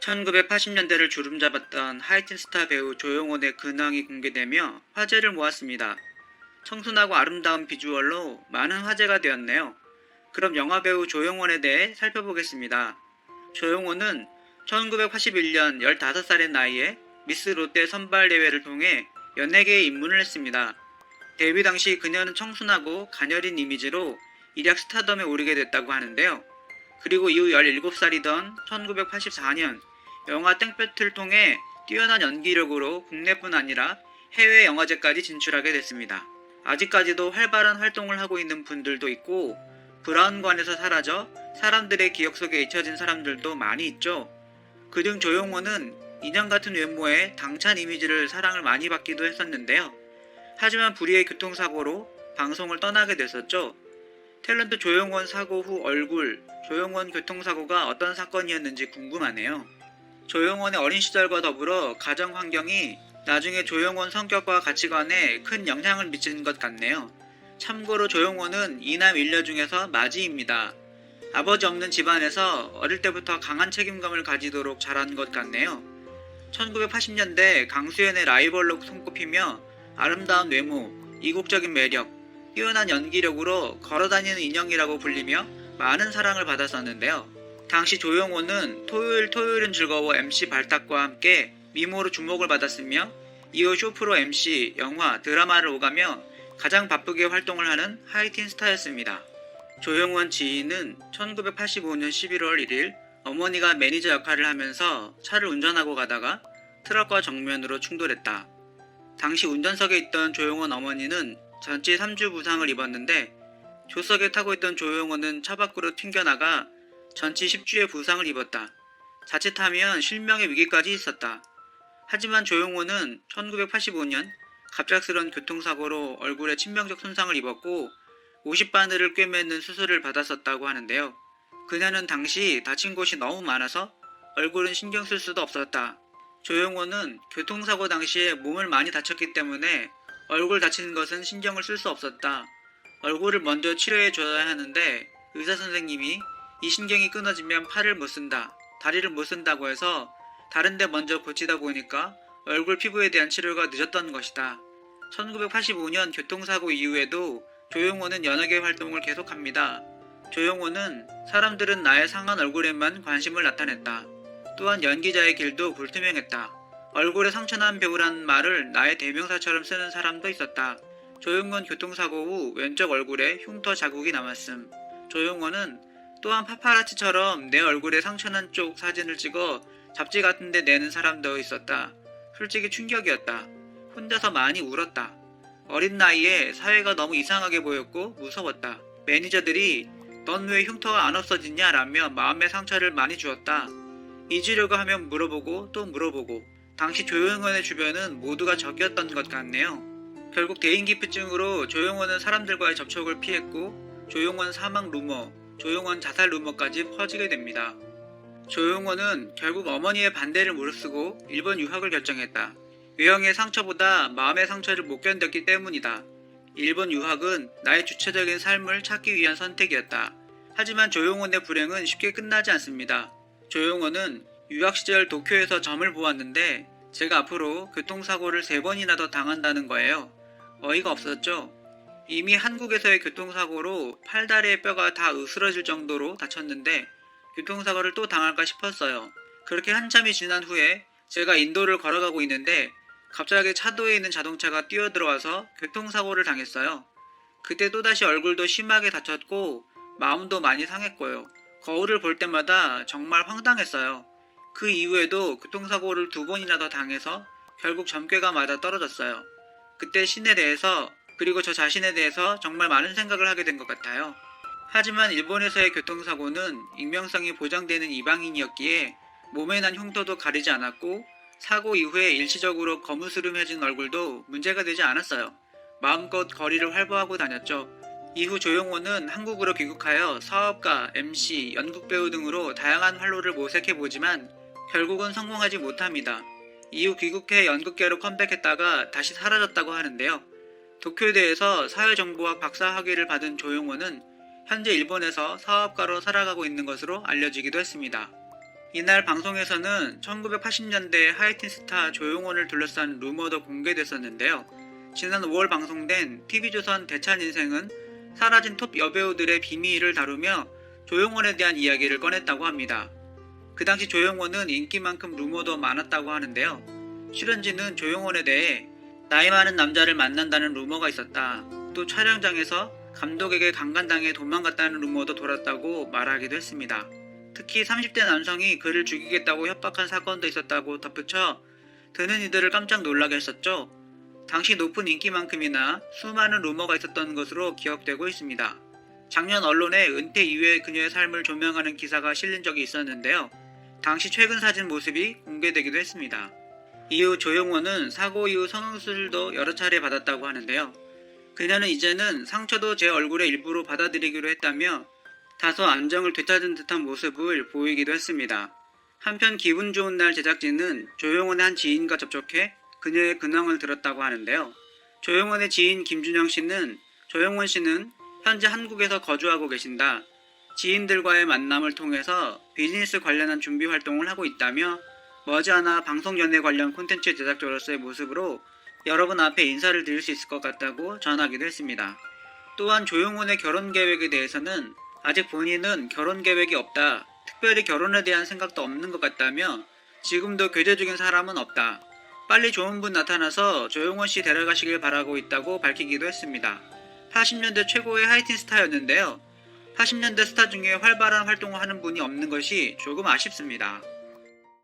1980년대를 주름잡았던 하이틴 스타 배우 조용원의 근황이 공개되며 화제를 모았습니다. 청순하고 아름다운 비주얼로 많은 화제가 되었네요. 그럼 영화배우 조용원에 대해 살펴보겠습니다. 조용원은 1981년 15살의 나이에 미스 롯데 선발대회를 통해 연예계에 입문을 했습니다. 데뷔 당시 그녀는 청순하고 가녀린 이미지로 일약 스타덤에 오르게 됐다고 하는데요. 그리고 이후 17살이던 1984년 영화 땡볕을 통해 뛰어난 연기력으로 국내뿐 아니라 해외 영화제까지 진출하게 됐습니다. 아직까지도 활발한 활동을 하고 있는 분들도 있고 브라운관에서 사라져 사람들의 기억 속에 잊혀진 사람들도 많이 있죠. 그중 조용원은 인형 같은 외모에 당찬 이미지를 사랑을 많이 받기도 했었는데요. 하지만 불의의 교통사고로 방송을 떠나게 됐었죠. 탤런트 조용원 사고 후 얼굴, 조용원 교통사고가 어떤 사건이었는지 궁금하네요. 조용원의 어린 시절과 더불어 가정 환경이 나중에 조용원 성격과 가치관에 큰 영향을 미치는 것 같네요. 참고로 조용원은 이남 일녀 중에서 맞이입니다. 아버지 없는 집안에서 어릴 때부터 강한 책임감을 가지도록 자란 것 같네요. 1980년대 강수연의 라이벌로 손꼽히며 아름다운 외모, 이국적인 매력, 뛰어난 연기력으로 걸어다니는 인형이라고 불리며 많은 사랑을 받았었는데요. 당시 조용원은 토요일은 즐거워 MC 발탁과 함께 미모로 주목을 받았으며 이후 쇼프로 MC, 영화, 드라마를 오가며 가장 바쁘게 활동을 하는 하이틴 스타였습니다. 조용원 지인은 1985년 11월 1일 어머니가 매니저 역할을 하면서 차를 운전하고 가다가 트럭과 정면으로 충돌했다. 당시 운전석에 있던 조용원 어머니는 전치 3주 부상을 입었는데 조석에 타고 있던 조용원은 차 밖으로 튕겨나가 전치 10주의 부상을 입었다. 자칫하면 실명의 위기까지 있었다. 하지만 조용원은 1985년 갑작스런 교통사고로 얼굴에 치명적 손상을 입었고 50바늘을 꿰매는 수술을 받았었다고 하는데요. 그녀는 당시 다친 곳이 너무 많아서 얼굴은 신경 쓸 수도 없었다. 조용원은 교통사고 당시에 몸을 많이 다쳤기 때문에 얼굴 다치는 것은 신경을 쓸 수 없었다. 얼굴을 먼저 치료해 줘야 하는데 의사 선생님이 이 신경이 끊어지면 팔을 못 쓴다, 다리를 못 쓴다고 해서 다른데 먼저 고치다 보니까 얼굴 피부에 대한 치료가 늦었던 것이다. 1985년 교통사고 이후에도 조용원은 연예계 활동을 계속합니다. 조용원은 사람들은 나의 상한 얼굴에만 관심을 나타냈다. 또한 연기자의 길도 불투명했다. 얼굴에 상처난 배우란 말을 나의 대명사처럼 쓰는 사람도 있었다. 조용원 교통사고 후 왼쪽 얼굴에 흉터 자국이 남았음. 조용원은 또한 파파라치처럼 내 얼굴에 상처난 쪽 사진을 찍어 잡지 같은 데 내는 사람도 있었다. 솔직히 충격이었다. 혼자서 많이 울었다. 어린 나이에 사회가 너무 이상하게 보였고 무서웠다. 매니저들이 넌 왜 흉터가 안 없어지냐 라며 마음의 상처를 많이 주었다. 잊으려고 하면 물어보고 또 물어보고 당시 조용원의 주변은 모두가 적이었던 것 같네요. 결국 대인기피증으로 조용원은 사람들과의 접촉을 피했고 조용원 사망 루머, 조용원 자살 루머까지 퍼지게 됩니다. 조용원은 결국 어머니의 반대를 무릅쓰고 일본 유학을 결정했다. 외형의 상처보다 마음의 상처를 못 견뎠기 때문이다. 일본 유학은 나의 주체적인 삶을 찾기 위한 선택이었다. 하지만 조용원의 불행은 쉽게 끝나지 않습니다. 조용원은 유학 시절 도쿄에서 점을 보았는데 제가 앞으로 교통사고를 3번이나 더 당한다는 거예요. 어이가 없었죠. 이미 한국에서의 교통사고로 팔다리의 뼈가 다 으스러질 정도로 다쳤는데 교통사고를 또 당할까 싶었어요. 그렇게 한참이 지난 후에 제가 인도를 걸어가고 있는데 갑자기 차도에 있는 자동차가 뛰어들어와서 교통사고를 당했어요. 그때 또다시 얼굴도 심하게 다쳤고 마음도 많이 상했고요. 거울을 볼 때마다 정말 황당했어요. 그 이후에도 교통사고를 2번이나 더 당해서 결국 점괘가 맞아 떨어졌어요. 그때 신에 대해서 그리고 저 자신에 대해서 정말 많은 생각을 하게 된 것 같아요. 하지만 일본에서의 교통사고는 익명성이 보장되는 이방인이었기에 몸에 난 흉터도 가리지 않았고 사고 이후에 일시적으로 거무스름해진 얼굴도 문제가 되지 않았어요. 마음껏 거리를 활보하고 다녔죠. 이후 조용원은 한국으로 귀국하여 사업가, MC, 연극배우 등으로 다양한 활로를 모색해보지만 결국은 성공하지 못합니다. 이후 귀국해 연극계로 컴백했다가 다시 사라졌다고 하는데요. 도쿄대에서 사회정보학 박사 학위를 받은 조용원은 현재 일본에서 사업가로 살아가고 있는 것으로 알려지기도 했습니다. 이날 방송에서는 1980년대 하이틴 스타 조용원을 둘러싼 루머도 공개됐었는데요. 지난 5월 방송된 TV조선 대찬 인생은 사라진 톱 여배우들의 비밀을 다루며 조용원에 대한 이야기를 꺼냈다고 합니다. 그 당시 조용원은 인기만큼 루머도 많았다고 하는데요. 출연진은 조용원에 대해 나이 많은 남자를 만난다는 루머가 있었다. 또 촬영장에서 감독에게 강간당해 도망갔다는 루머도 돌았다고 말하기도 했습니다. 특히 30대 남성이 그를 죽이겠다고 협박한 사건도 있었다고 덧붙여 듣는 이들을 깜짝 놀라게 했었죠. 당시 높은 인기만큼이나 수많은 루머가 있었던 것으로 기억되고 있습니다. 작년 언론에 은퇴 이후의 그녀의 삶을 조명하는 기사가 실린 적이 있었는데요. 당시 최근 사진 모습이 공개되기도 했습니다. 이후 조용원은 사고 이후 성형수술도 여러 차례 받았다고 하는데요. 그녀는 이제는 상처도 제 얼굴의 일부로 받아들이기로 했다며 다소 안정을 되찾은 듯한 모습을 보이기도 했습니다. 한편 기분 좋은 날 제작진은 조용원의 한 지인과 접촉해 그녀의 근황을 들었다고 하는데요. 조용원의 지인 김준영 씨는 조용원 씨는 현재 한국에서 거주하고 계신다. 지인들과의 만남을 통해서 비즈니스 관련한 준비 활동을 하고 있다며 머지않아 방송 연예 관련 콘텐츠 제작자로서의 모습으로 여러분 앞에 인사를 드릴 수 있을 것 같다고 전하기도 했습니다. 또한 조용원의 결혼 계획에 대해서는 아직 본인은 결혼 계획이 없다. 특별히 결혼에 대한 생각도 없는 것 같다며 지금도 교제 중인 사람은 없다. 빨리 좋은 분 나타나서 조용원 씨 데려가시길 바라고 있다고 밝히기도 했습니다. 80년대 최고의 하이틴 스타였는데요. 80년대 스타 중에 활발한 활동을 하는 분이 없는 것이 조금 아쉽습니다.